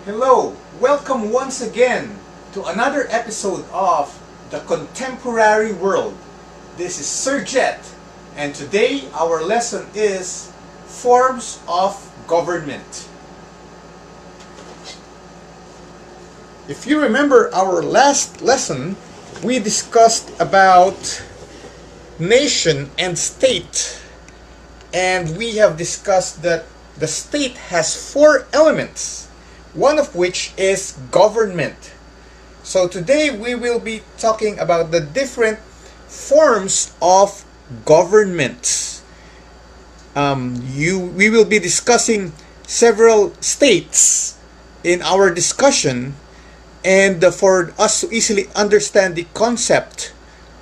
Hello, welcome once again to another episode of The Contemporary World. This is Sir Jet, and today our lesson is Forms of Government. If you remember our last lesson, we discussed about nation and state, and we have discussed that the state has four elements, one of which is government. So today we will be talking about the different forms of government. We will be discussing several states in our discussion, and for us to easily understand the concept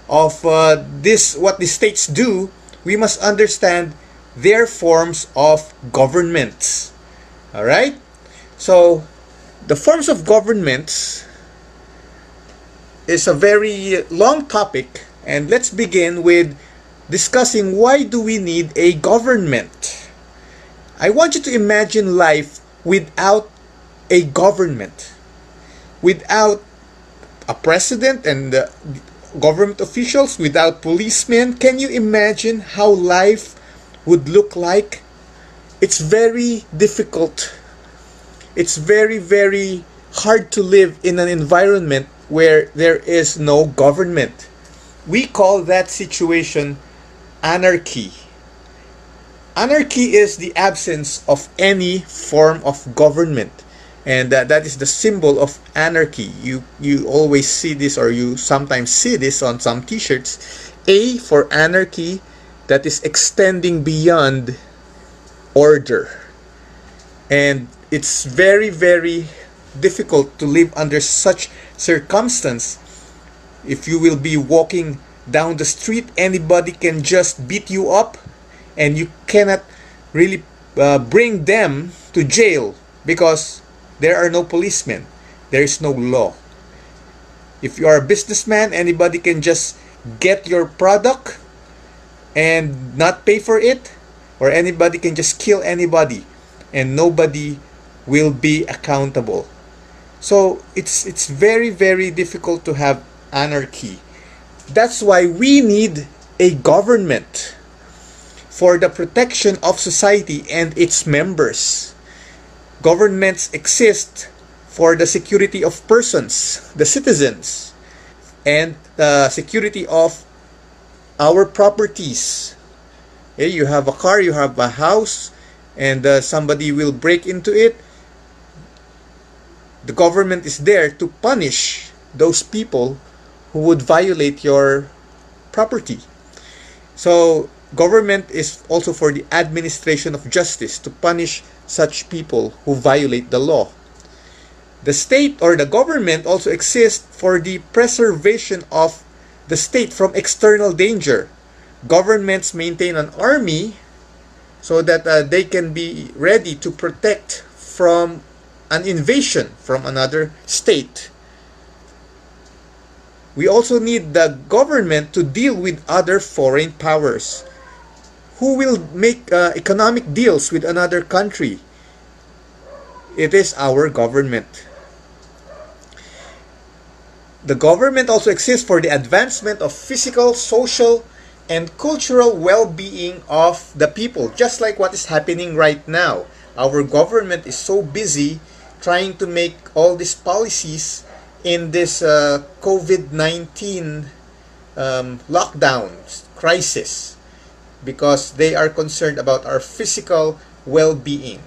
of what the states do, we must understand their forms of governments. All right? So, the forms of governments is a very long topic, and let's begin with discussing why do we need a government. I want you to imagine life without a government, without a president and government officials, without policemen. Can you imagine how life would look like? It's very difficult. It's very, very hard to live in an environment where there is no government. We call that situation anarchy. Anarchy is the absence of any form of government. And that is the symbol of anarchy. You always see this, or you sometimes see this on some t-shirts. A for anarchy, that is extending beyond order. And it's very, very difficult to live under such circumstance. If you will be walking down the street, anybody can just beat you up, and you cannot really bring them to jail because there are no policemen. There is no law. If you are a businessman, anybody can just get your product and not pay for it, or anybody can just kill anybody and nobody will be accountable. So it's very, very difficult to have anarchy. That's why we need a government for the protection of society and its members. Governments exist for the security of persons, the citizens, and the security of our properties. Okay, you have a car, you have a house, and somebody will break into it. The government is there to punish those people who would violate your property. So government is also for the administration of justice, to punish such people who violate the law. The state or the government also exists for the preservation of the state from external danger. Governments maintain an army so that they can be ready to protect from an invasion from another state. We also need the government to deal with other foreign powers who will make economic deals with another country. It is our government. The government also exists for the advancement of physical, social, and cultural well-being of the people, just like what is happening right now. Our government is so busy trying to make all these policies in this COVID-19 lockdown crisis, because they are concerned about our physical well-being.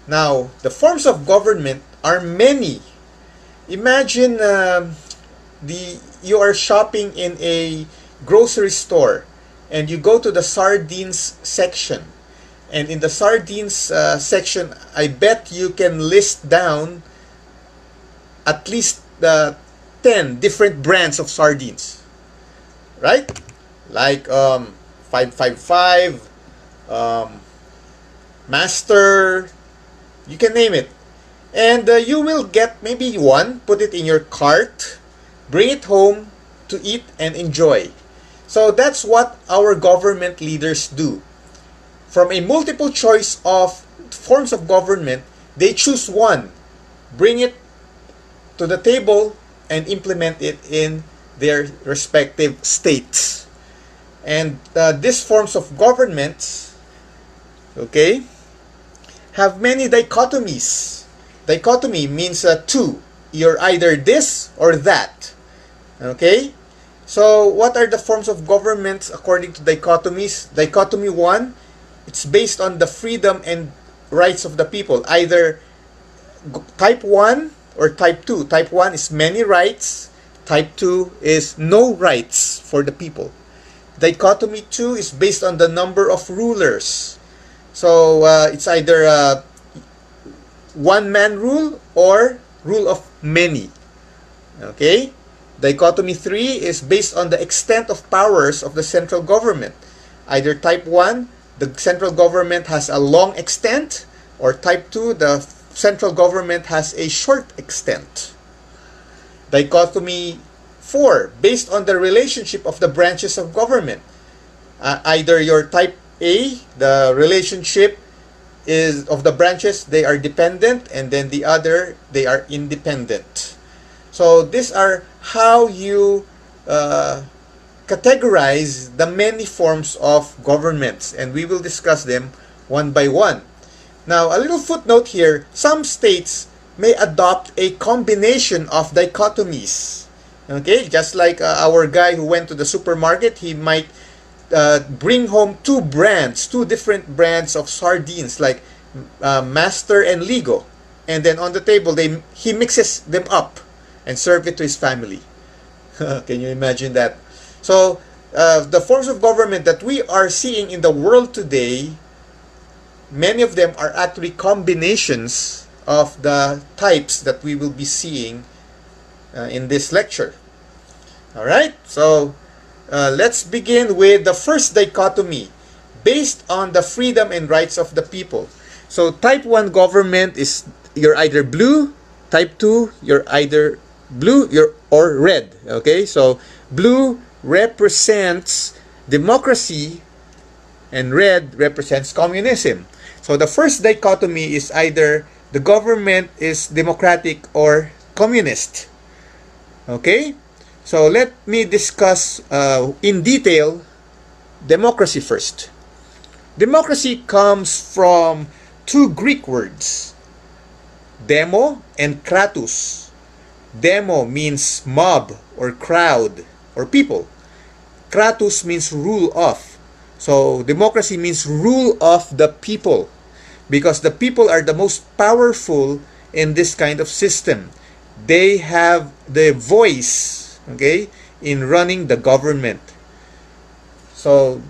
Now, the forms of government are many. Imagine you are shopping in a grocery store, and you go to the sardines section. And in the sardines section, I bet you can list down at least 10 different brands of sardines, right? Like 555, Master, you can name it. And you will get maybe one, put it in your cart, bring it home to eat and enjoy. So that's what our government leaders do. From a multiple choice of forms of government, They choose one, bring it to the table, and implement it in their respective states. And these forms of governments, okay, have many dichotomies. Dichotomy means two. You're either this or that. Okay? So, what are the forms of governments according to dichotomies? Dichotomy 1, it's based on the freedom and rights of the people. Either type 1 or type 2. Type 1 is many rights. Type 2 is no rights for the people. Dichotomy 2 is based on the number of rulers. So, it's either one-man rule or rule of many. Okay? Dichotomy 3 is based on the extent of powers of the central government. Either type 1, the central government has a long extent, or type 2, the central government has a short extent. Dichotomy 4, based on the relationship of the branches of government. Either your type A, the relationship is of the branches, they are dependent, and then the other, they are independent. So these are how you categorize the many forms of governments, and we will discuss them one by one. Now, a little footnote here: some states may adopt a combination of dichotomies. Okay, just like our guy who went to the supermarket, he might bring home two different brands of sardines, like Master and Ligo, and then on the table he mixes them up and serve it to his family. Can you imagine that? So the forms of government that we are seeing in the world today, many of them are actually combinations of the types that we will be seeing in this lecture. All right, so let's begin with the first dichotomy, based on the freedom and rights of the people. So type 1 government is you're either blue, type 2 you're either blue or red. Okay, so blue represents democracy and red represents communism. So the first dichotomy is either the government is democratic or communist. Okay, so let me discuss in detail democracy first. Democracy comes from two Greek words, demo and kratos. Demo means mob or crowd or people. Kratos means rule of. So democracy means rule of the people, because the people are the most powerful in this kind of system. They have the voice, okay, in running the government. So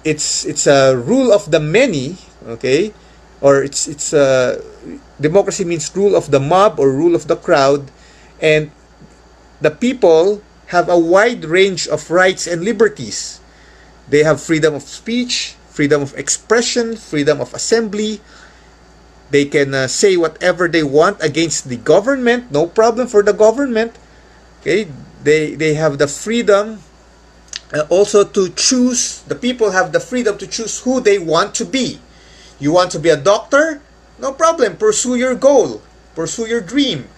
it's a rule of the many, okay, or it's democracy means rule of the mob or rule of the crowd, and the people have a wide range of rights and liberties. They have freedom of speech, freedom of expression, freedom of assembly. They can say whatever they want against the government, no problem for the government. Okay, they have the freedom also to choose. The people have the freedom to choose who they want to be. You want to be a doctor? No problem. Pursue your goal. Pursue your dream.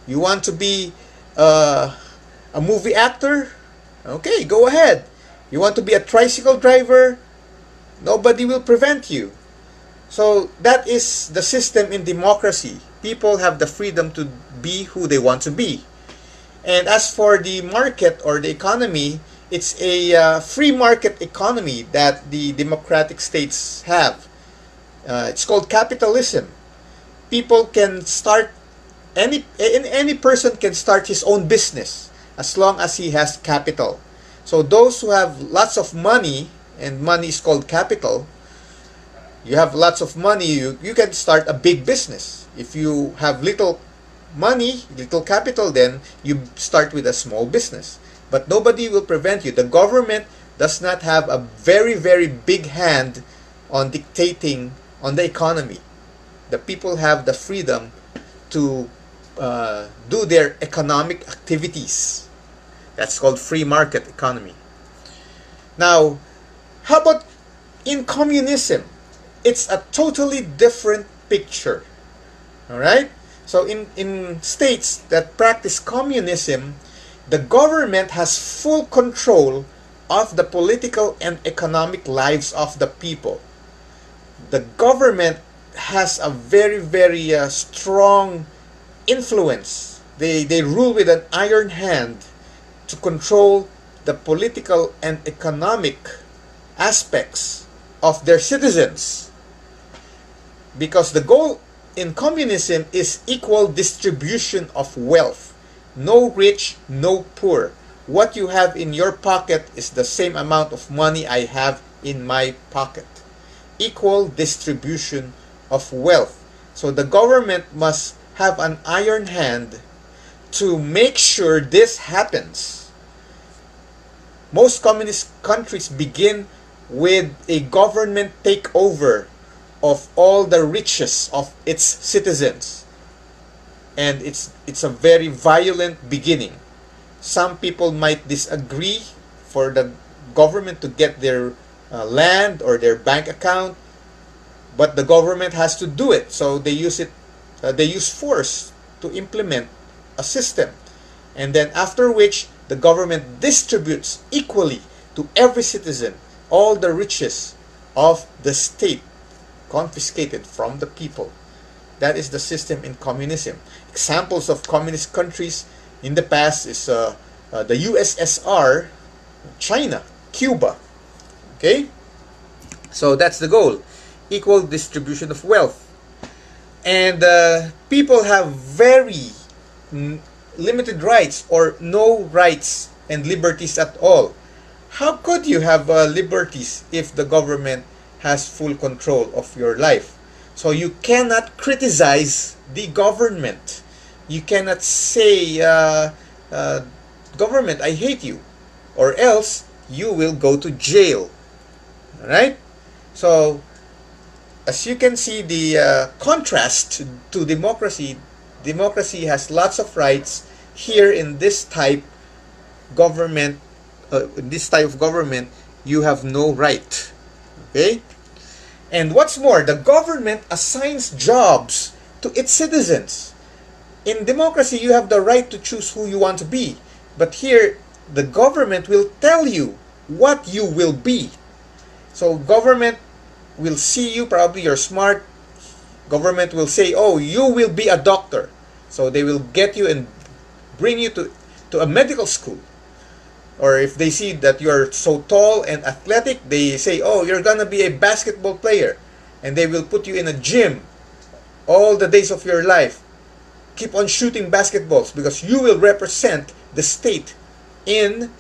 You want to be a movie actor? Okay, go ahead. You want to be a tricycle driver? Nobody will prevent you. So that is the system in democracy. People have the freedom to be who they want to be. And as for the market or the economy, it's a free market economy that the democratic states have. It's called capitalism. People can start, any person can start his own business as long as he has capital. So those who have lots of money, and money is called capital, you have lots of money, you can start a big business. If you have little money, little capital, then you start with a small business. But nobody will prevent you. The government does not have a very, very big hand on dictating on the economy. The people have the freedom to do their economic activities. That's called free market economy. Now, how about in communism? It's a totally different picture. All right? So in states that practice communism, the government has full control of the political and economic lives of the people. The government has a very, very strong influence. They rule with an iron hand to control the political and economic aspects of their citizens. Because the goal in communism is equal distribution of wealth. No rich, no poor. What you have in your pocket is the same amount of money I have in my pocket. Equal distribution of wealth. So the government must have an iron hand to make sure this happens. Most communist countries begin with a government takeover of all the riches of its citizens. And it's a very violent beginning. Some people might disagree for the government to get their land or their bank account, but the government has to do it. So they use it. They use force to implement a system, and then after which the government distributes equally to every citizen all the riches of the state confiscated from the people. That is the system in communism. Examples of communist countries in the past is the USSR, China, Cuba. Okay? So that's the goal. Equal distribution of wealth. And people have very limited rights or no rights and liberties at all. How could you have liberties if the government has full control of your life? So you cannot criticize the government. You cannot say, government, I hate you, or else you will go to jail. Alright? So, as you can see, the contrast to democracy, democracy has lots of rights. Here in this type government, you have no right. Okay? And what's more, the government assigns jobs to its citizens. In democracy, you have the right to choose who you want to be. But here, the government will tell you what you will be. So government will see you, probably you're smart. Government will say, oh, you will be a doctor. So they will get you and bring you to a medical school. Or if they see that you're so tall and athletic, they say, oh, you're gonna be a basketball player. And they will put you in a gym all the days of your life. Keep on shooting basketballs because you will represent the state in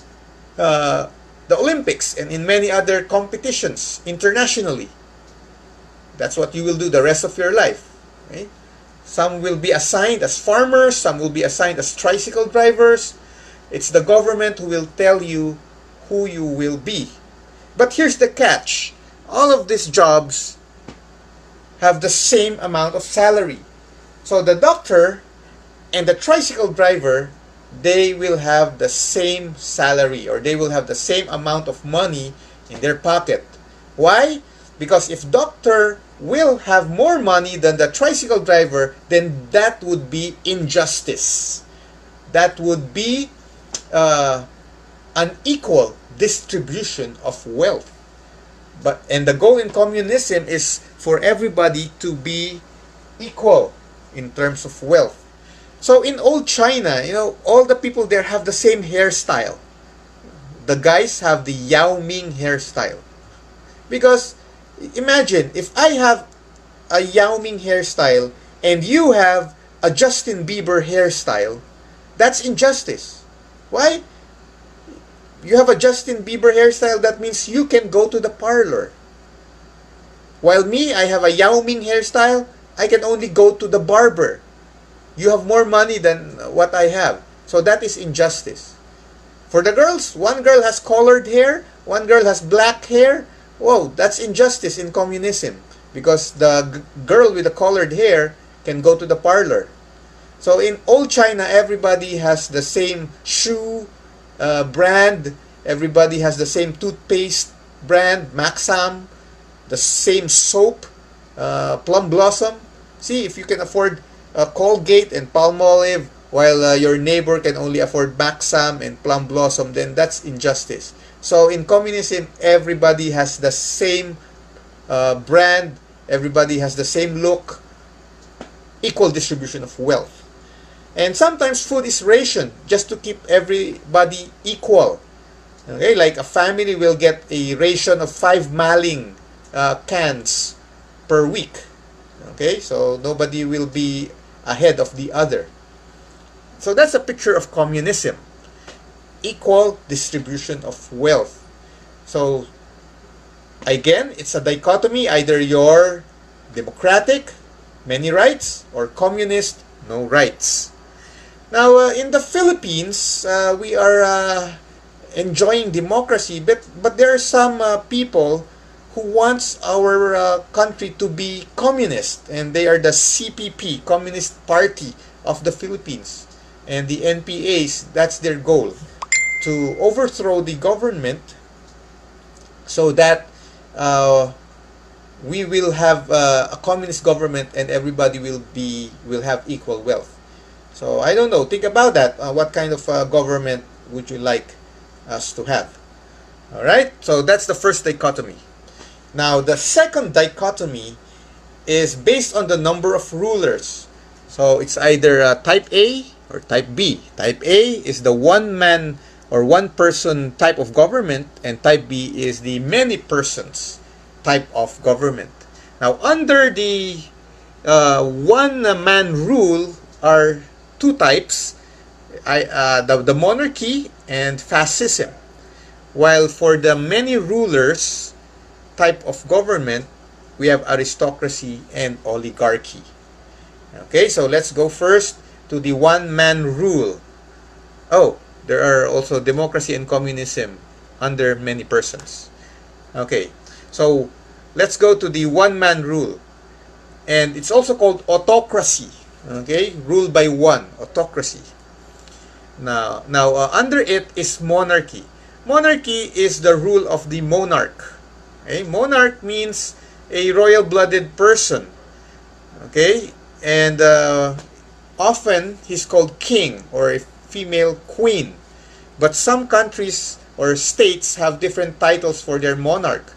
the Olympics and in many other competitions internationally. That's what you will do the rest of your life. Okay? Some will be assigned as farmers, some will be assigned as tricycle drivers. It's the government who will tell you who you will be. But here's the catch. All of these jobs have the same amount of salary. So the doctor and the tricycle driver, they will have the same salary, or they will have the same amount of money in their pocket. Why? Because if doctor will have more money than the tricycle driver, then that would be injustice. That would be unequal distribution of wealth. And the goal in communism is for everybody to be equal in terms of wealth. So in old China, all the people there have the same hairstyle. The guys have the Yao Ming hairstyle. Because imagine if I have a Yao Ming hairstyle and you have a Justin Bieber hairstyle, that's injustice. Why? You have a Justin Bieber hairstyle, that means you can go to the parlor. While me, I have a Yao Ming hairstyle, I can only go to the barber. You have more money than what I have. So that is injustice. For the girls, one girl has colored hair, one girl has black hair. Whoa, that's injustice in communism. Because the girl with the colored hair can go to the parlor. So in old China, everybody has the same shoe brand. Everybody has the same toothpaste brand, Maxam. The same soap, Plum Blossom. See, if you can afford Colgate and Palmolive, while your neighbor can only afford Maxam and Plum Blossom, then that's injustice. So in communism, everybody has the same brand, everybody has the same look, equal distribution of wealth. And sometimes food is rationed just to keep everybody equal. Okay, like a family will get a ration of 5 maling cans per week. Okay, so nobody will be ahead of the other. So that's a picture of communism. Equal distribution of wealth. So again, it's a dichotomy. Either you're democratic, many rights, or communist, no rights. Now, in the Philippines, we are enjoying democracy, but there are some people who wants our country to be communist, and they are the CPP, Communist Party of the Philippines, and the NPAs. That's their goal, to overthrow the government so that we will have a communist government and everybody will have equal wealth. So I don't know. Think about that. What kind of government would you like us to have? All right. So that's the first dichotomy. Now the second dichotomy is based on the number of rulers. So it's either type A or type B. Type A is the one man or one person type of government, and type B is the many persons type of government. Now under the one man rule are two types, the monarchy and fascism. While for the many rulers type of government, we have aristocracy and oligarchy. Okay, so let's go first to the one man rule. Oh, there are also democracy and communism under many persons. Okay, so let's go to the one man rule. And it's also called autocracy. Okay, ruled by one, autocracy. Now under it is monarchy. Monarchy is the rule of the monarch. Okay, monarch means a royal-blooded person. Okay, and often he's called king or a female queen. But some countries or states have different titles for their monarch,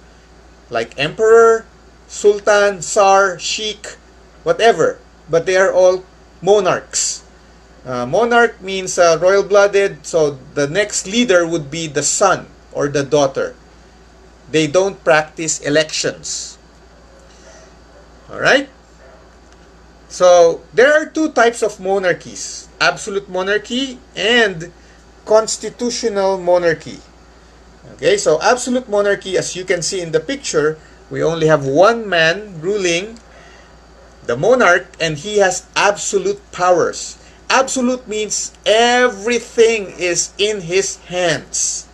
like emperor, sultan, tsar, sheikh, whatever. But they are all monarchs. Monarch means royal-blooded, so the next leader would be the son or the daughter. They don't practice elections. Alright? So, there are two types of monarchies. Absolute monarchy and constitutional monarchy. Okay, so absolute monarchy, as you can see in the picture, we only have one man ruling, the monarch, and he has absolute powers. Absolute means everything is in his hands.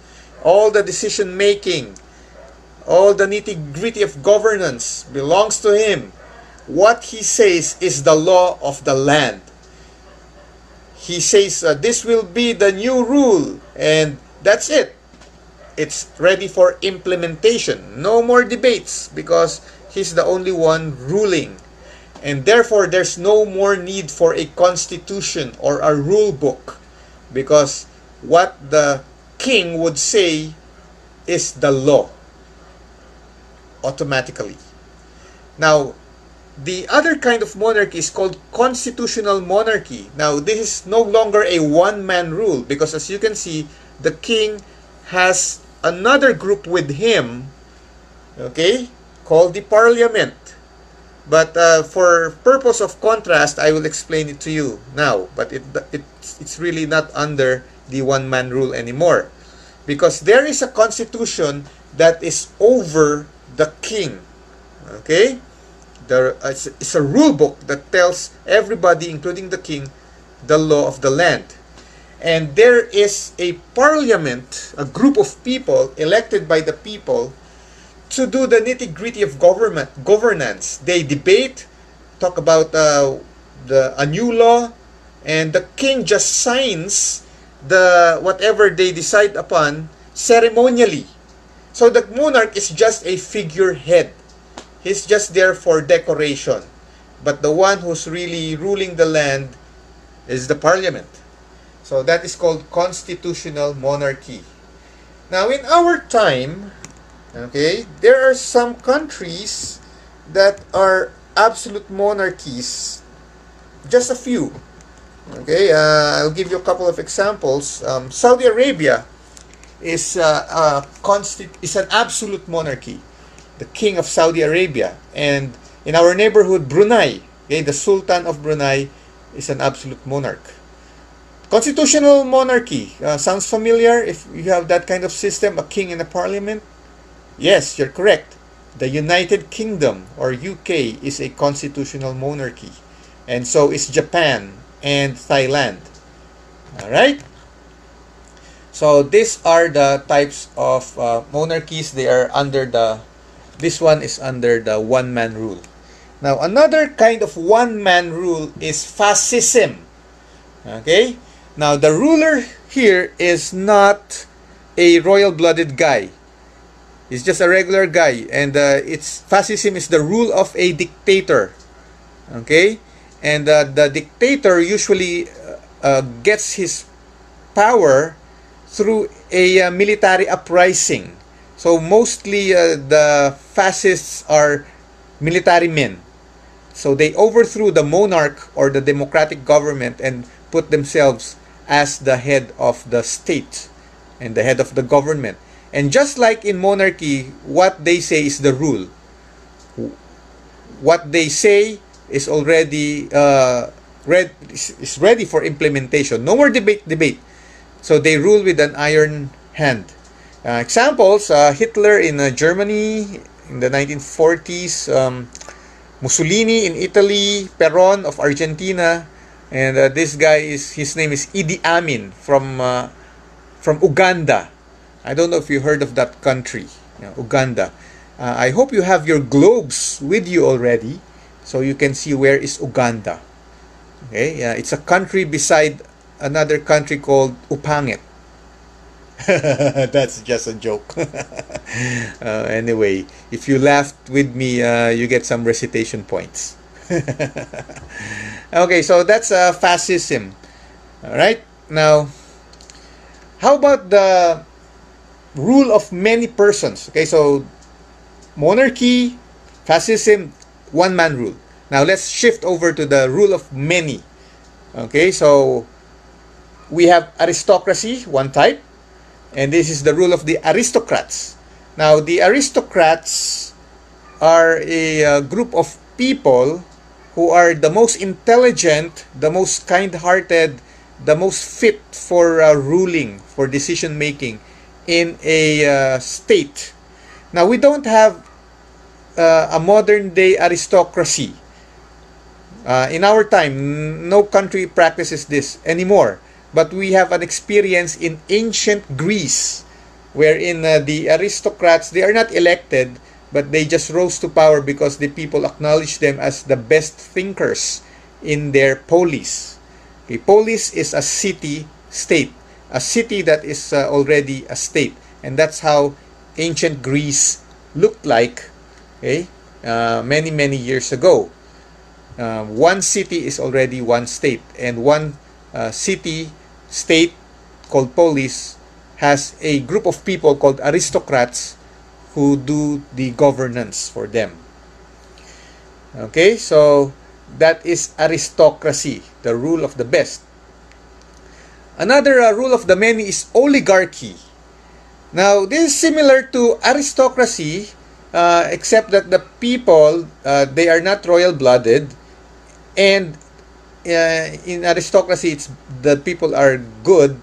All the decision making, all the nitty-gritty of governance belongs to him. What he says is the law of the land. He says this will be the new rule, and that's it. It's ready for implementation. No more debates because he's the only one ruling. And therefore, there's no more need for a constitution or a rule book, because what the king would say is the law automatically. Now, the other kind of monarchy is called constitutional monarchy. Now, this is no longer a one-man rule, because as you can see, the king has another group with him, okay, called the parliament. But for purpose of contrast, I will explain it to you now. But it's really not under the one-man rule anymore, because there is a constitution that is over the king. Okay, it's a rule book that tells everybody, including the king, the law of the land. And there is a parliament, a group of people elected by the people, to do the nitty-gritty of governance. They debate, talk about a new law, and the king just signs the whatever they decide upon ceremonially. So the monarch is just a figurehead. He's just there for decoration. but the one who's really ruling the land is the parliament. So that is called constitutional monarchy. Now, in our time, okay, there are some countries that are absolute monarchies. Just a few. Okay, I'll give you a couple of examples. Saudi Arabia is an absolute monarchy, the king of Saudi Arabia. And in our neighborhood, Brunei, okay, the Sultan of Brunei is an absolute monarch. Constitutional monarchy, sounds familiar if you have that kind of system, a king and a parliament? Yes, you're correct. The United Kingdom, or UK, is a constitutional monarchy. And so is Japan and Thailand. Alright? So these are the types of monarchies. They are under this one is under the one-man rule. Now, another kind of one-man rule is fascism. Okay? Now, the ruler here is not a royal-blooded guy. He's just a regular guy. And fascism is the rule of a dictator. Okay? And the dictator usually gets his power through a military uprising. So mostly the fascists are military men. So they overthrew the monarch or the democratic government and put themselves as the head of the state and the head of the government. And just like in monarchy, what they say is the rule. What they say is already ready for implementation. No more debate. So they rule with an iron hand. Examples, Hitler in Germany in the 1940s, Mussolini in Italy, Peron of Argentina, and his name is Idi Amin from Uganda. I don't know if you heard of that country, Uganda. I hope you have your globes with you already, so you can see where is Uganda. Okay, it's a country beside another country called Upangit. That's just a joke. Anyway, if you laughed with me, you get some recitation points. Okay, so that's fascism. All right. Now, how about the rule of many persons? Okay, so monarchy, fascism, one-man rule. Now let's shift over to the rule of many. Okay, so we have aristocracy, one type, and this is the rule of the aristocrats. Now, the aristocrats are a group of people who are the most intelligent, the most kind-hearted, the most fit for ruling, for decision-making in a state. Now, we don't have a modern-day aristocracy. In our time, no country practices this anymore. But we have an experience in ancient Greece, wherein the aristocrats, they are not elected, but they just rose to power because the people acknowledge them as the best thinkers in their polis. Okay, polis is a city-state, a city that is already a state. And that's how ancient Greece looked like, okay, many years ago. One city is already one state, and one city-state called polis has a group of people called aristocrats who do the governance for them. Okay, so that is aristocracy, the rule of the best. Another rule of the many is oligarchy. Now, this is similar to aristocracy, except that the people, they are not royal-blooded, and in aristocracy, it's the people are good,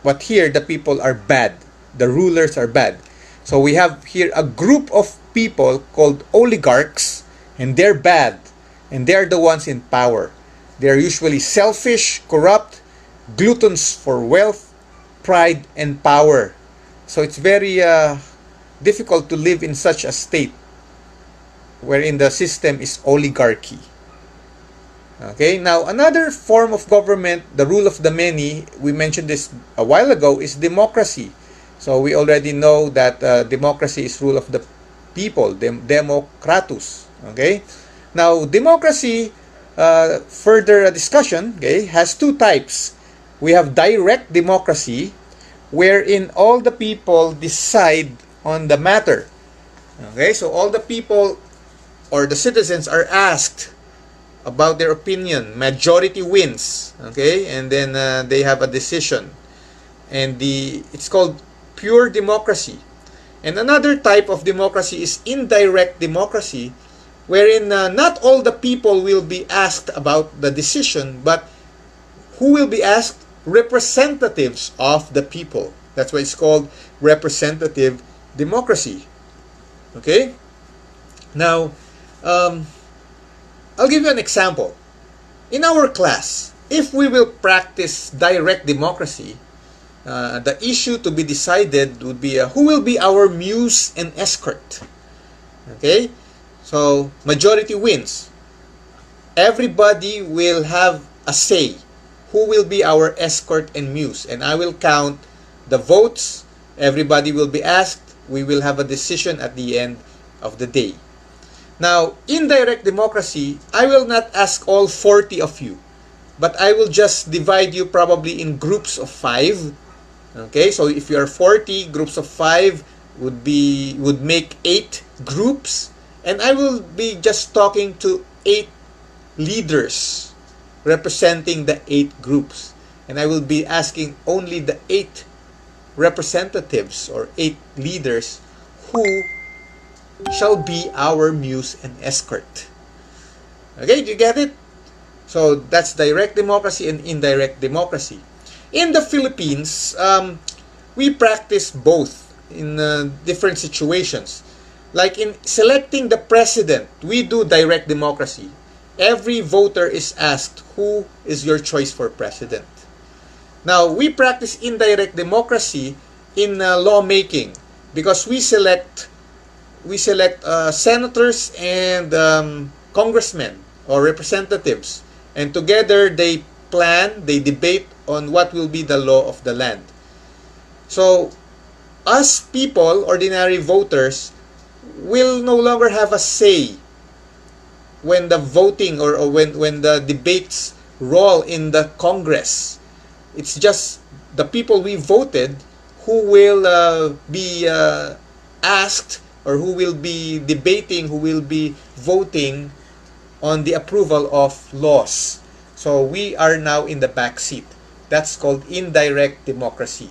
but here the people are bad. The rulers are bad. So we have here a group of people called oligarchs, and they're bad, and they're the ones in power. They're usually selfish, corrupt, gluttons for wealth, pride, and power. So it's very difficult to live in such a state wherein the system is oligarchy. Okay, now another form of government, the rule of the many, we mentioned this a while ago, is democracy. So we already know that democracy is rule of the people, democratus. Okay, Now, democracy, further discussion, okay, has two types. We have direct democracy, wherein all the people decide on the matter. Okay, so all the people or the citizens are asked about their opinion. Majority wins. Okay, and then they have a decision, and it's called pure democracy. And another type of democracy is indirect democracy, wherein not all the people will be asked about the decision, but who will be asked? Representatives of the people. That's why it's called representative democracy. Okay? Now, I'll give you an example. In our class, if we will practice direct democracy, the issue to be decided would be who will be our muse and escort. Okay? So, majority wins. Everybody will have a say. Who will be our escort and muse? And I will count the votes. Everybody will be asked. We will have a decision at the end of the day. Now, indirect democracy, I will not ask all 40 of you, but I will just divide you probably in groups of 5. Okay, so if you are 40, groups of 5 would make 8 groups, and I will be just talking to 8 leaders representing the 8 groups, and I will be asking only the 8 representatives or 8 leaders who shall be our muse and escort. Okay, do you get it? So that's direct democracy and indirect democracy. In the Philippines, we practice both in different situations. Like in selecting the president, we do direct democracy. Every voter is asked, who is your choice for president? Now, we practice indirect democracy in lawmaking because we select senators and congressmen or representatives, and together they plan, they debate on what will be the law of the land. So, us people, ordinary voters, will no longer have a say when the voting or when the debates roll in the Congress. It's just the people we voted who will be asked, or who will be debating, who will be voting on the approval of laws. So we are now in the back seat. That's called indirect democracy.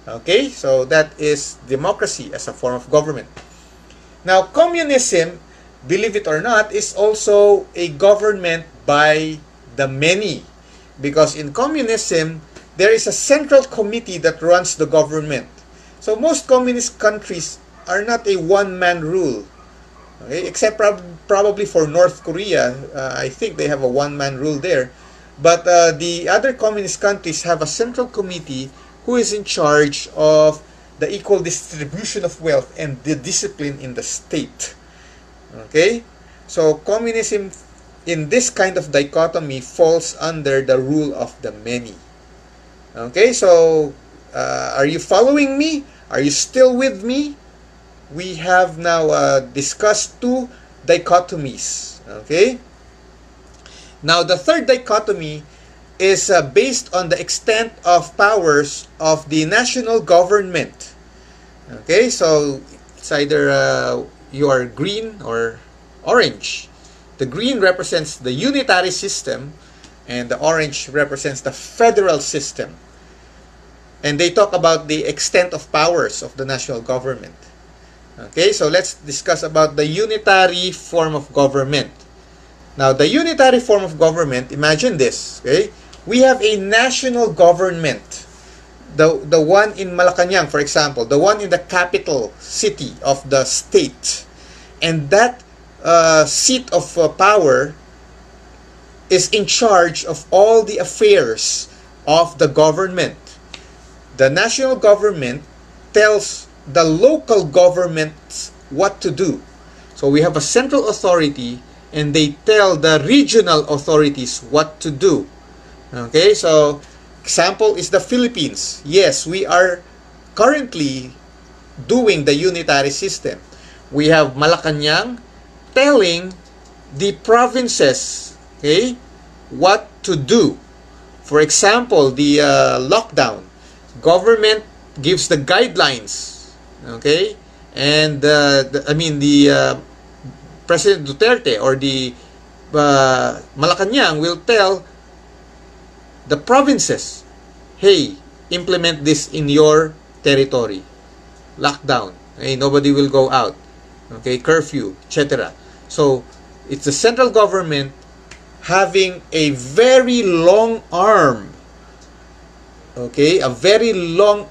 Okay, so that is democracy as a form of government. Now, communism, believe it or not, is also a government by the many. Because in communism, there is a central committee that runs the government. So most communist countries are not a one-man rule. Okay? Except probably for North Korea. I think they have a one-man rule there. But the other communist countries have a central committee who is in charge of the equal distribution of wealth and the discipline in the state. Okay? So communism in this kind of dichotomy falls under the rule of the many. Okay? So are you following me? Are you still with me? We have now discussed 2 dichotomies. Okay? Now, the third dichotomy is based on the extent of powers of the national government. Okay, so it's either you are green or orange. The green represents the unitary system, and the orange represents the federal system. And they talk about the extent of powers of the national government. Okay, so let's discuss about the unitary form of government. Now, the unitary form of government, imagine this, okay? We have a national government. The one in Malacanang, for example, the one in the capital city of the state. And that seat of power is in charge of all the affairs of the government. The national government tells the local governments what to do. So we have a central authority, and they tell the regional authorities what to do. Okay, so example is the Philippines. Yes, we are currently doing the unitary system. We have Malacanang telling the provinces, okay, what to do. For example, the lockdown. Government gives the guidelines, okay, and the President Duterte or the Malacanang will tell the provinces, hey, implement this in your territory. Lockdown. Hey, nobody will go out. Okay, curfew, etc. So, it's the central government having a very long arm. Okay, a very long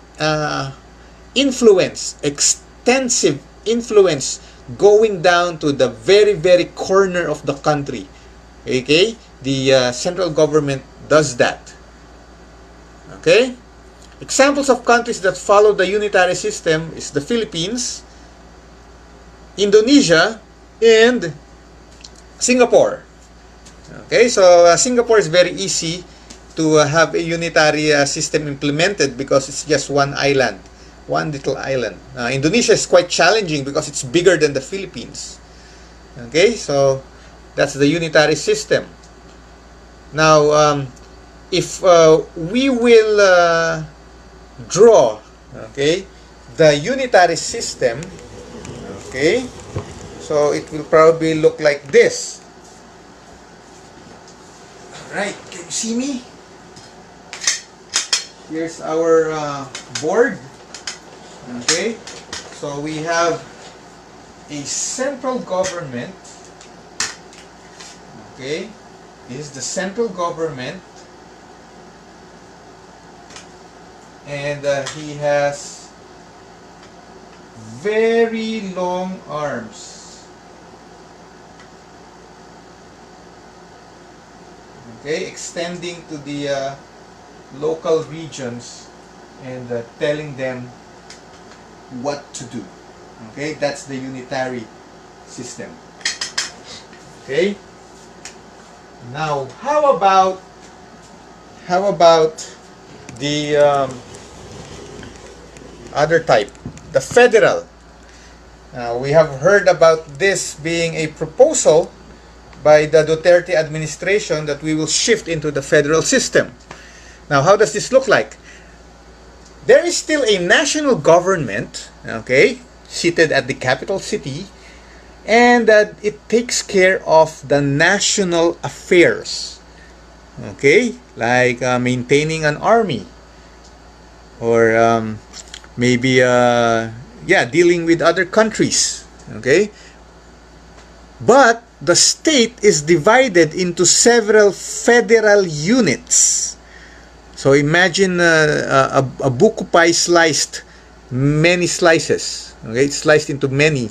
influence, extensive influence going down to the very, very corner of the country. Okay, the central government does that. Okay, examples of countries that follow the unitary system is the Philippines, Indonesia, and Singapore. Okay, so Singapore is very easy to have a unitary system implemented because it's just one island, one little island. Indonesia is quite challenging because it's bigger than the Philippines. Okay, so that's the unitary system. Now, if we will draw, okay, the unitary system, okay, so it will probably look like this. Alright, can you see me? Here's our board. Okay, so we have a central government. Okay, this is the central government, and he has very long arms. Okay, extending to the local regions and telling them what to do. Okay, that's the unitary system. Okay. Now, how about the other type, the federal? We have heard about this being a proposal by the Duterte administration that we will shift into the federal system. Now, how does this look like? There is still a national government, okay, seated at the capital city, and it takes care of the national affairs, okay, like maintaining an army, or maybe dealing with other countries, okay. But the state is divided into several federal units. So imagine a buko pie sliced many slices. Okay, it's sliced into many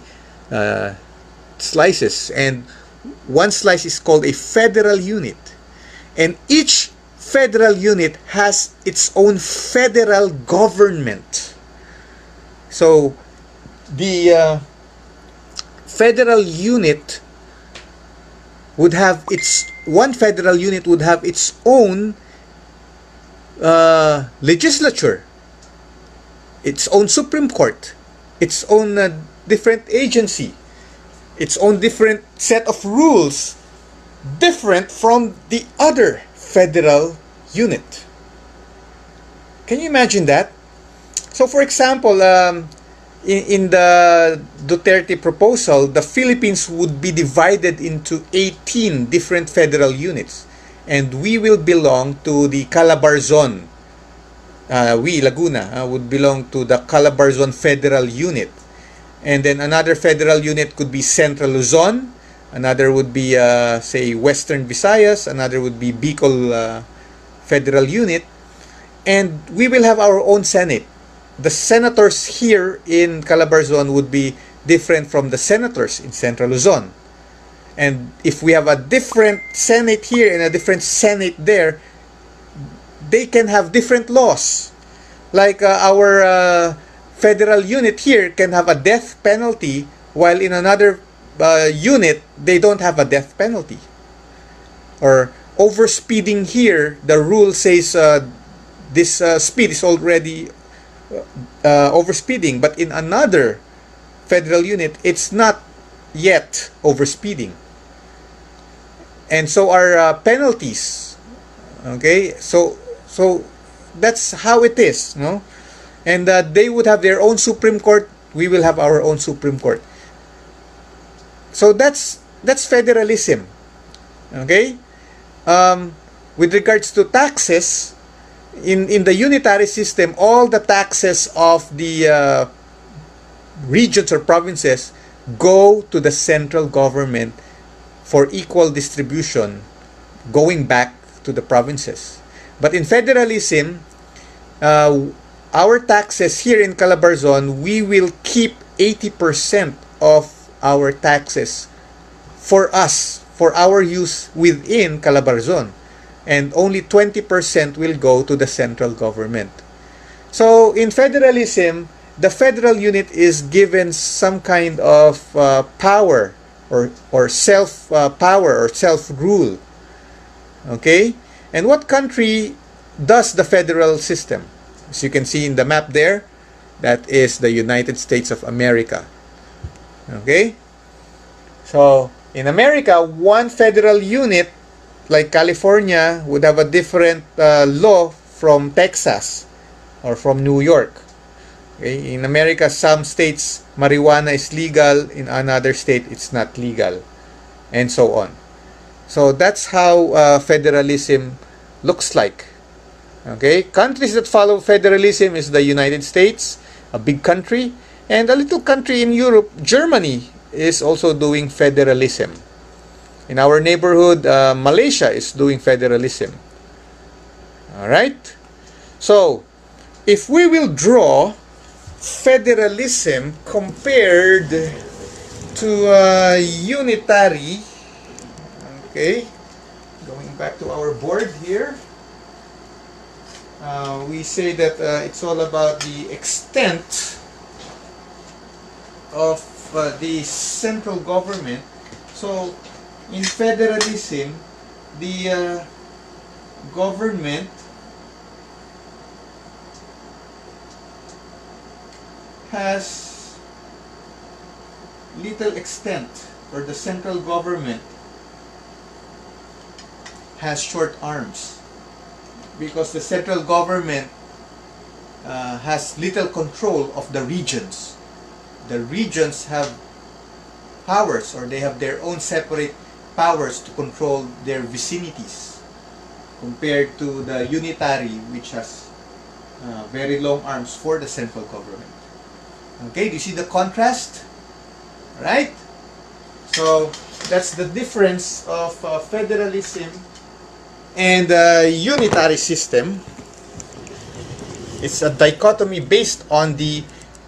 slices, and one slice is called a federal unit. And each federal unit has its own federal government. So the federal unit would have one federal unit would have its own legislature, its own Supreme Court, its own different agency, its own different set of rules, different from the other federal unit. Can you imagine that? So, for example, in the Duterte proposal, the Philippines would be divided into 18 different federal units, and we will belong to the Calabarzon. We, Laguna, would belong to the Calabarzon Federal Unit. And then another federal unit could be Central Luzon, another would be, say, Western Visayas, another would be Bicol Federal Unit, and we will have our own Senate. The senators here in Calabarzon would be different from the senators in Central Luzon. And if we have a different Senate here and a different Senate there, they can have different laws. Like our federal unit here can have a death penalty, while in another unit, they don't have a death penalty. Or overspeeding here, the rule says this speed is already overspeeding, but in another federal unit, it's not yet overspeeding. and so are penalties. Okay, so that's how it is, no? And they would have their own Supreme Court. We will have our own Supreme Court. So that's federalism. Okay. With regards to taxes, in the unitary system, all the taxes of the regions or provinces go to the central government for equal distribution, going back to the provinces. But in federalism, our taxes here in Calabarzon, we will keep 80% of our taxes for us, for our use within Calabarzon, and only 20% will go to the central government. So in federalism, the federal unit is given some kind of power or self power or self rule. Okay, and what country does the federal system? As you can see in the map there, that is the United States of America. Okay, so in America, one federal unit like California would have a different law from Texas or from New York. Okay? In America, some states marijuana is legal, in another state it's not legal, and so on. So that's how federalism looks like. Okay, countries that follow federalism is the United States, a big country, and a little country in Europe, Germany, is also doing federalism. In our neighborhood, Malaysia is doing federalism. All right. So, if we will draw federalism compared to unitary, okay, going back to our board here, we say that it's all about the extent of the central government. So, in federalism, the government has little extent, or the central government has short arms, because the central government has little control of the regions. The regions have powers, or they have their own separate powers to control their vicinities, compared to the unitary, which has very long arms for the central government. Okay, do you see the contrast? Right? So that's the difference of federalism and unitary system. It's a dichotomy based on the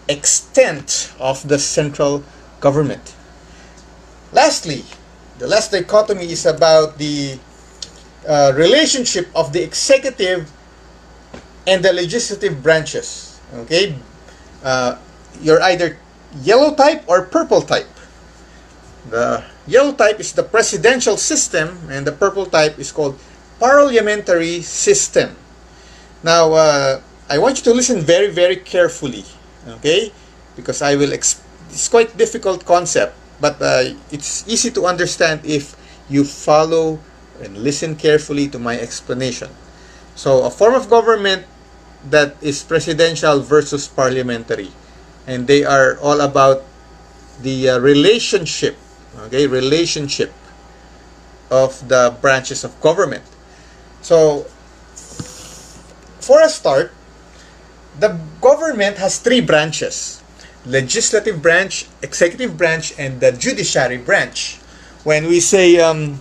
extent of the central government. Lastly, the last dichotomy is about the relationship of the executive and the legislative branches. Okay, you're either yellow type or purple type. The yellow type is the presidential system, and the purple type is called parliamentary system. Now, I want you to listen very, very carefully, okay? Because it's quite difficult concept, but it's easy to understand if you follow and listen carefully to my explanation. So, a form of government that is presidential versus parliamentary, and they are all about the relationship, okay, relationship of the branches of government. So, for a start, the government has three branches: legislative branch, executive branch, and the judiciary branch. When we say a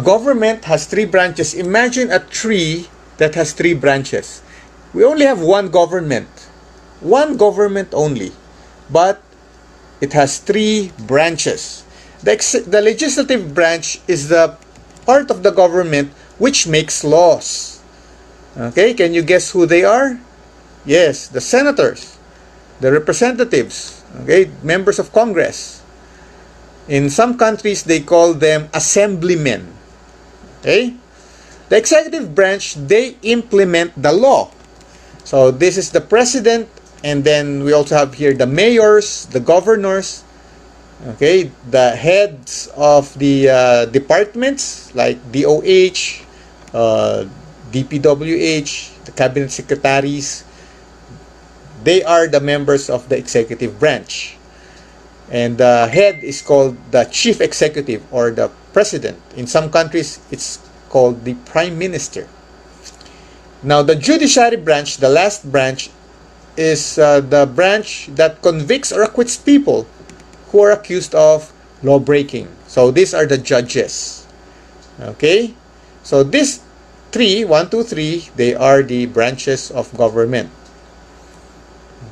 government has three branches, imagine a tree that has three branches. We only have one government only, but it has three branches. The legislative branch is the part of the government which makes laws. Okay, can you guess who they are? Yes, the senators, the representatives, okay, members of Congress. In some countries, they call them assemblymen. Okay? The executive branch, they implement the law. So this is the president, and then we also have here the mayors, the governors, Okay, the heads of the departments like DOH, DPWH, the cabinet secretaries, they are the members of the executive branch. And the head is called the chief executive or the president. In some countries, it's called the prime minister. Now, the judiciary branch, the last branch, is the branch that convicts or acquits people who are accused of law breaking. So these are the judges. Okay? So these three, one, two, three, they are the branches of government.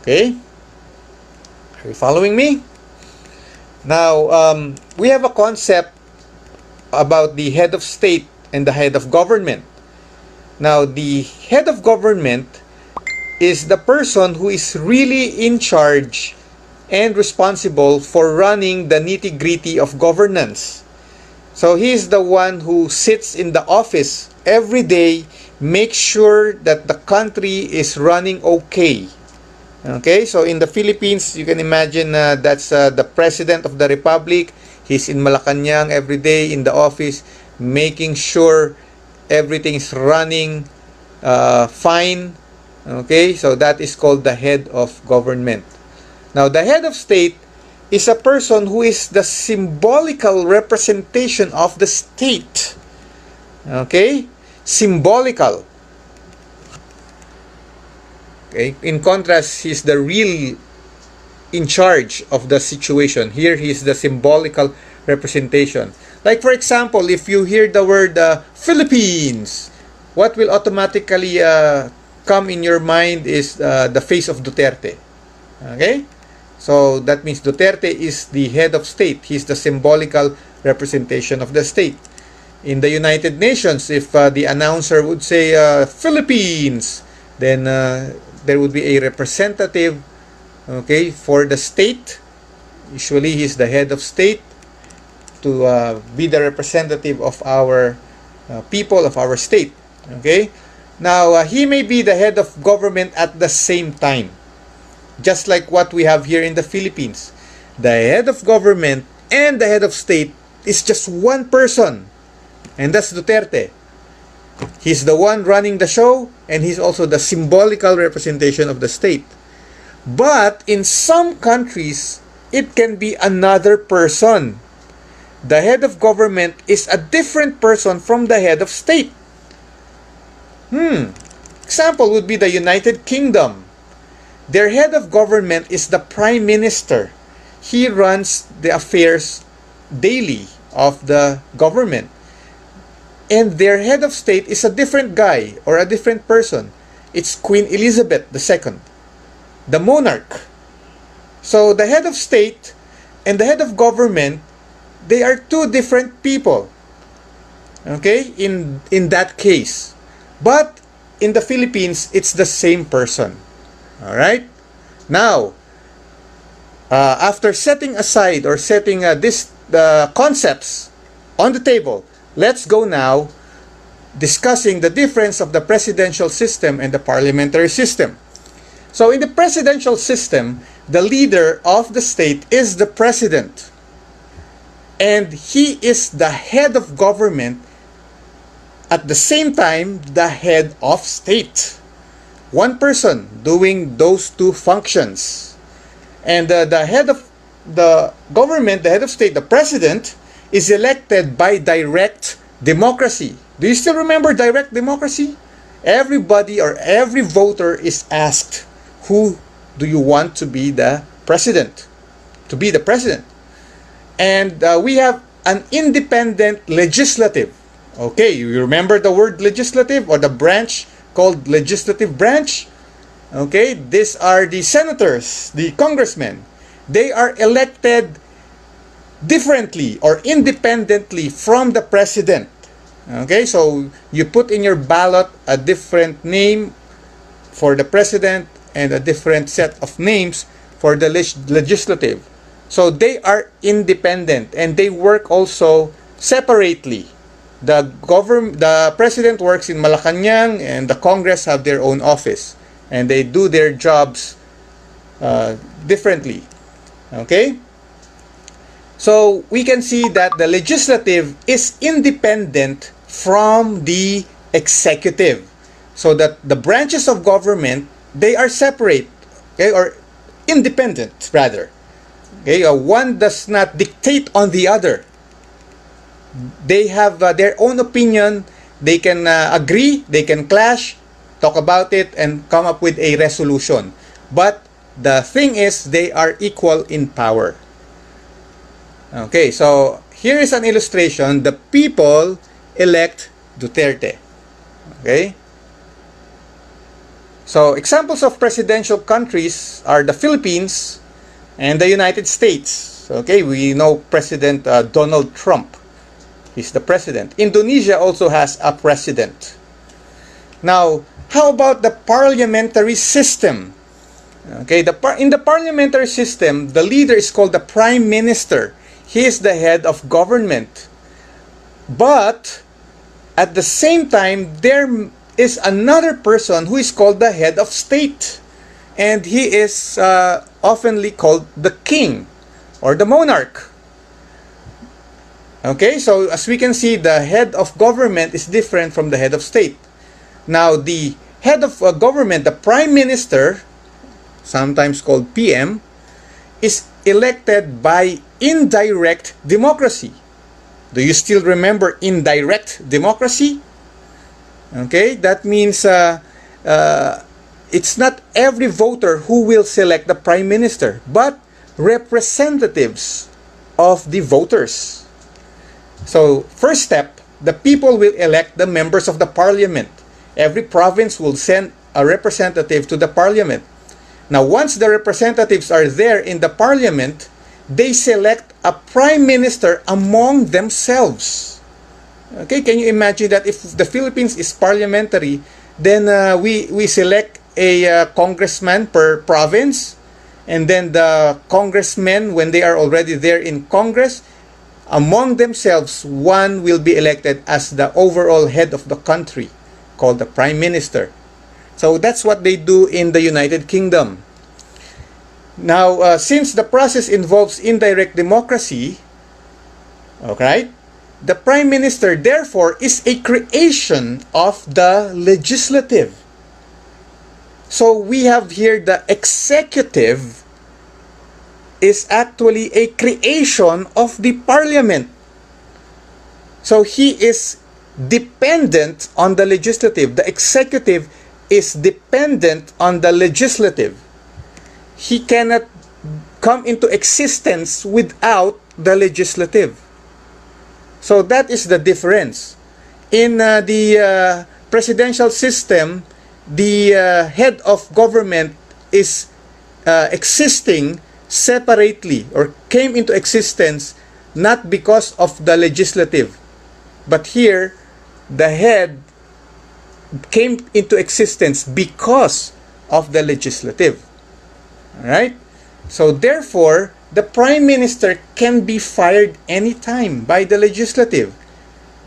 Okay? Are you following me? Now, we have a concept about the head of state and the head of government. Now, the head of government is the person who is really in charge and responsible for running the nitty-gritty of governance. So he is the one who sits in the office every day, makes sure that the country is running okay. Okay, so in the Philippines, you can imagine that's the President of the Republic. He's in Malacanang every day in the office, making sure everything is running fine. Okay, so that is called the head of government. Now, the head of state is a person who is the symbolical representation of the state. Okay, symbolical. Okay? In contrast, he's the real in charge of the situation. Here, he's the symbolical representation. Like for example, if you hear the word Philippines, what will automatically come in your mind is the face of Duterte. Okay? So that means Duterte is the head of state. He's the symbolical representation of the state. In the United Nations, if the announcer would say Philippines, then there would be a representative, okay, for the state. Usually he's the head of state to be the representative of our people, of our state. Okay, now he may be the head of government at the same time, just like what we have here in the Philippines. The head of government and the head of state is just one person, and that's Duterte. He's the one running the show, and he's also the symbolical representation of the state. But in some countries, it can be another person. The head of government is a different person from the head of state. Example would be the United Kingdom. Their head of government is the prime minister. He runs the affairs daily of the government. And their head of state is a different guy or a different person. It's Queen Elizabeth II, the monarch. So the head of state and the head of government, they are two different people. Okay, in that case. But in the Philippines, it's the same person. All right. Now, after setting aside or setting the concepts on the table, let's go now discussing the difference of the presidential system and the parliamentary system. So in the presidential system, the leader of the state is the president. And he is the head of government, at the same time the head of state. One person doing those two functions. And the head of the government, the head of state, the president, is elected by direct democracy. Do you still remember direct democracy? Everybody or every voter is asked, who do you want to be the president? To be the president. And we have an independent legislative. Okay, you remember the word legislative or the branch called legislative branch? Okay, these are the senators, the congressmen. They are elected differently or independently from the president. Okay, so you put in your ballot a different name for the president and a different set of names for the legislative. So they are independent and they work also separately. The president works in Malacanang and the Congress have their own office and they do their jobs differently. Okay? So we can see that the legislative is independent from the executive. So that the branches of government, they are separate, okay, or independent rather. Okay, one does not dictate on the other. They have their own opinion. They can agree, they can clash, talk about it, and come up with a resolution. But the thing is, they are equal in power. Okay, so here is an illustration. The people elect Duterte. Okay? So examples of presidential countries are the Philippines and the United States. Okay, we know President Donald Trump. He's the president. Indonesia also has a president. Now, how about the parliamentary system? Okay, in the parliamentary system, the leader is called the prime minister. He is the head of government. But at the same time, there is another person who is called the head of state. And he is oftenly called the king or the monarch. Okay, so as we can see, the head of government is different from the head of state. Now, the head of government, the prime minister, sometimes called PM, is elected by indirect democracy. Do you still remember indirect democracy? Okay, that means it's not every voter who will select the prime minister, but representatives of the voters. So, first step, the people will elect the members of the parliament. Every province will send a representative to the parliament. Now, once the representatives are there in the parliament, they select a prime minister among themselves. Okay, can you imagine that if the Philippines is parliamentary, then we select a congressman per province, and then the congressmen, when they are already there in Congress, among themselves, one will be elected as the overall head of the country, called the prime minister. So that's what they do in the United Kingdom. Now, since the process involves indirect democracy, okay, the prime minister, therefore, is a creation of the legislative. So we have here the executive is actually a creation of the parliament. So he is dependent on the legislative. The executive is dependent on the legislative. He cannot come into existence without the legislative. So that is the difference. In the presidential system, the head of government is existing separately, or came into existence not because of the legislative, but here the head came into existence because of the legislative. Alright? So therefore, the prime minister can be fired anytime by the legislative.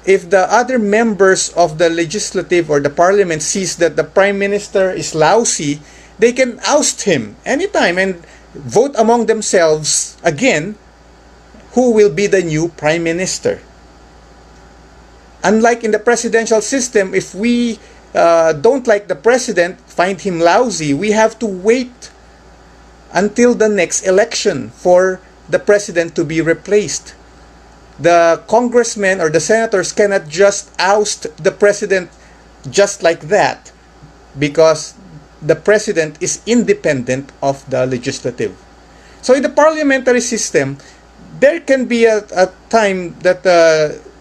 If the other members of the legislative or the parliament sees that the prime minister is lousy, they can oust him anytime and vote among themselves again who will be the new prime minister. Unlike in the presidential system, if we don't like the president, find him lousy, we have to wait until the next election for the president to be replaced. The congressmen or the senators cannot just oust the president just like that, because the president is independent of the legislative. So in the parliamentary system, there can be a time that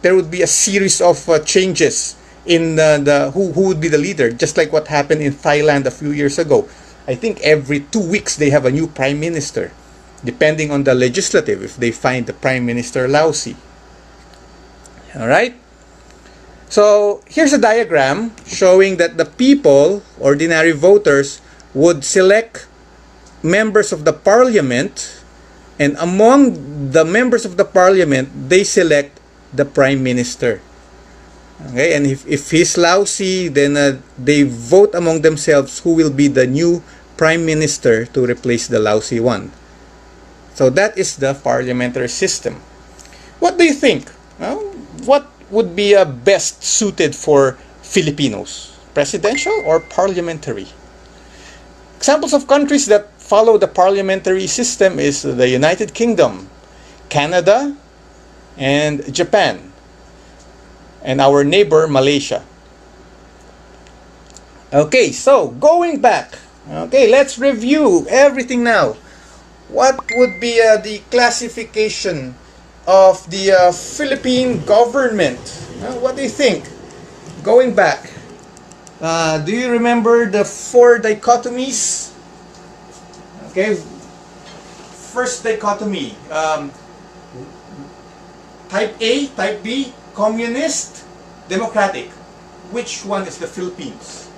there would be a series of changes in the who would be the leader, just like what happened in Thailand a few years ago. I think every 2 weeks they have a new prime minister, depending on the legislative, if they find the prime minister lousy. Alright? So here's a diagram showing that the people, ordinary voters, would select members of the parliament, and among the members of the parliament, they select the prime minister. Okay, and if he's lousy, then they vote among themselves who will be the new prime minister to replace the lousy one. So that is the parliamentary system. What do you think? What would be best suited for Filipinos? Presidential or parliamentary? Examples of countries that follow the parliamentary system is the United Kingdom, Canada, and Japan, and our neighbor Malaysia. Okay, so going back. Okay, let's review everything now. What would be the classification of the Philippine government? What do you think? Going back, do you remember the four dichotomies? Okay, first dichotomy, type A, type B, communist, democratic. Which one is the Philippines?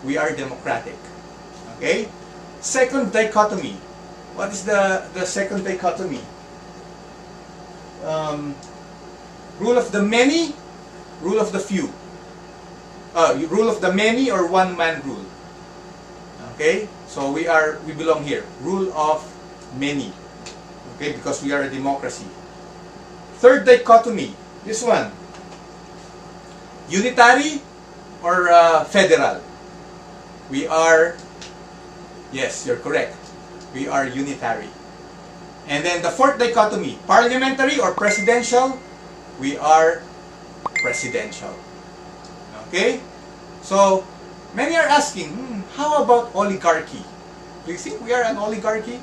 We are democratic. Okay, second dichotomy. What is the second dichotomy? Rule of the many, rule of the few. Rule of the many or one-man rule. Okay, so we belong here. Rule of many. Okay, because we are a democracy. Third dichotomy. This one. Unitary or federal. We are. Yes, you're correct. We are unitary. And then the fourth dichotomy, parliamentary or presidential, we are presidential. Okay? So, many are asking, how about oligarchy? Do you think we are an oligarchy?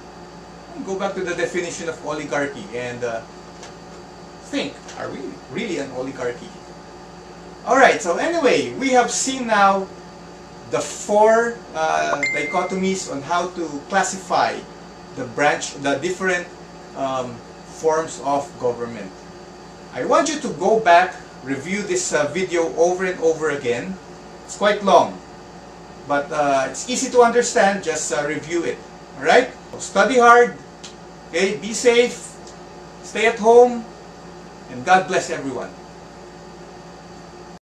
Go back to the definition of oligarchy and think, are we really an oligarchy? Alright, so anyway, we have seen now the four dichotomies on how to classify the different forms of government. I want you to go back, review this video over and over again. It's quite long, but it's easy to understand. Just review it. Alright? So study hard, okay? Be safe, stay at home, and God bless everyone.